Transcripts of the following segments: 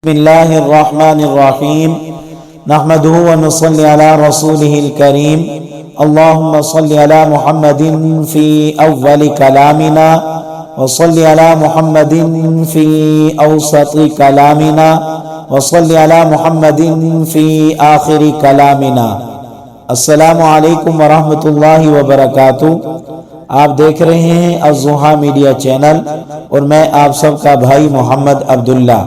بسم الله الرحمن الرحيم نحمده ونصلي على رسوله الكريم اللهم صل على محمد في أول كلامنا وصل على محمد في أوسط كلامنا وصل على محمد في آخر كلامنا السلام علیکم ورحمۃ اللہ وبرکاتہ۔ آپ دیکھ رہے ہیں الضحیٰ میڈیا چینل اور میں آپ سب کا بھائی محمد عبداللہ۔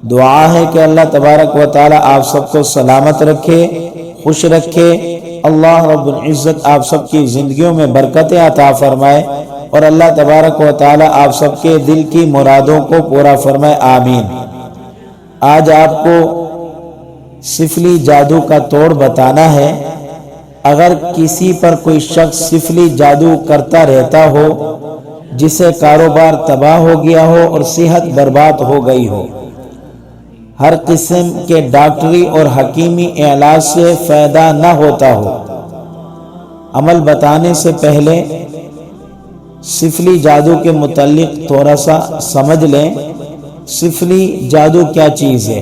دعا ہے کہ اللہ تبارک و تعالی آپ سب کو سلامت رکھے، خوش رکھے۔ اللہ رب العزت آپ سب کی زندگیوں میں برکتیں عطا فرمائے اور اللہ تبارک و تعالی آپ سب کے دل کی مرادوں کو پورا فرمائے، آمین۔ آج آپ کو سفلی جادو کا توڑ بتانا ہے۔ اگر کسی پر کوئی شخص سفلی جادو کرتا رہتا ہو، جسے کاروبار تباہ ہو گیا ہو اور صحت برباد ہو گئی ہو، ہر قسم کے ڈاکٹری اور حکیمی علاج سے فائدہ نہ ہوتا ہو، عمل بتانے سے پہلے سفلی جادو کے متعلق تھوڑا سا سمجھ لیں۔ سفلی جادو کیا چیز ہے؟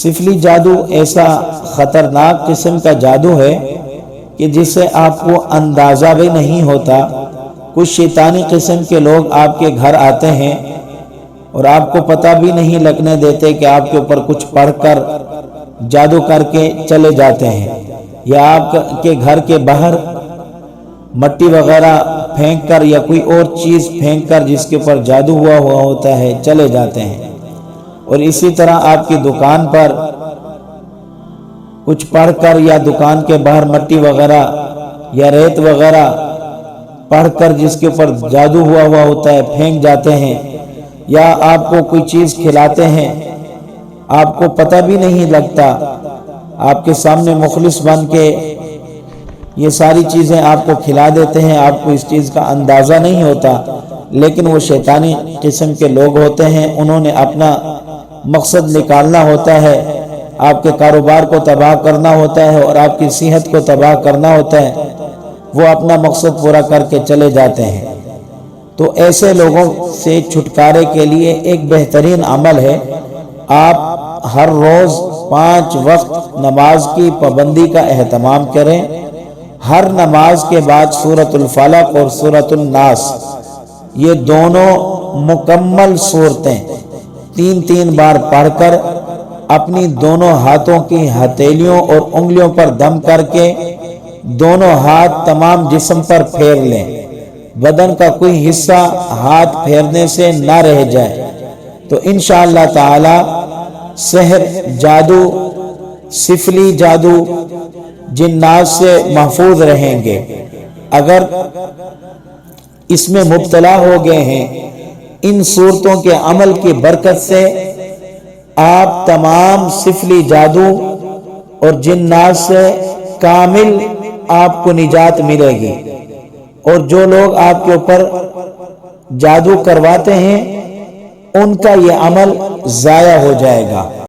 سفلی جادو ایسا خطرناک قسم کا جادو ہے کہ جسے آپ کو اندازہ بھی نہیں ہوتا۔ کچھ شیطانی قسم کے لوگ آپ کے گھر آتے ہیں اور آپ کو پتہ بھی نہیں لگنے دیتے کہ آپ کے اوپر کچھ پڑھ کر جادو کر کے چلے جاتے ہیں، یا آپ کے گھر کے باہر مٹی وغیرہ پھینک کر یا کوئی اور چیز پھینک کر جس کے اوپر جادو ہوا ہوتا ہے چلے جاتے ہیں۔ اور اسی طرح آپ کی دکان پر کچھ پڑھ کر یا دکان کے باہر مٹی وغیرہ یا ریت وغیرہ پڑھ کر جس کے اوپر جادو ہوا ہوتا ہے پھینک جاتے ہیں، یا آپ کو کوئی چیز کھلاتے ہیں، آپ کو پتہ بھی نہیں لگتا، آپ کے سامنے مخلص بن کے یہ ساری چیزیں آپ کو کھلا دیتے ہیں، آپ کو اس چیز کا اندازہ نہیں ہوتا، لیکن وہ شیطانی قسم کے لوگ ہوتے ہیں۔ انہوں نے اپنا مقصد نکالنا ہوتا ہے، آپ کے کاروبار کو تباہ کرنا ہوتا ہے اور آپ کی صحت کو تباہ کرنا ہوتا ہے۔ وہ اپنا مقصد پورا کر کے چلے جاتے ہیں۔ تو ایسے لوگوں سے چھٹکارے کے لیے ایک بہترین عمل ہے، آپ ہر روز 5 وقت نماز کی پابندی کا اہتمام کریں۔ ہر نماز کے بعد سورۃ الفلق اور سورۃ الناس، یہ دونوں مکمل سورتیں 3 بار پڑھ کر اپنی دونوں ہاتھوں کی ہتھیلیوں اور انگلیوں پر دم کر کے دونوں ہاتھ تمام جسم پر پھیر لیں۔ بدن کا کوئی حصہ ہاتھ پھیرنے سے نہ رہ جائے تو انشاءاللہ تعالی سحر، جادو، سفلی جادو، جنات سے محفوظ رہیں گے۔ اگر اس میں مبتلا ہو گئے ہیں، ان صورتوں کے عمل کی برکت سے آپ تمام سفلی جادو اور جنات سے کامل آپ کو نجات ملے گی، اور جو لوگ آپ کے اوپر جادو کرواتے ہیں ان کا یہ عمل ضائع ہو جائے گا۔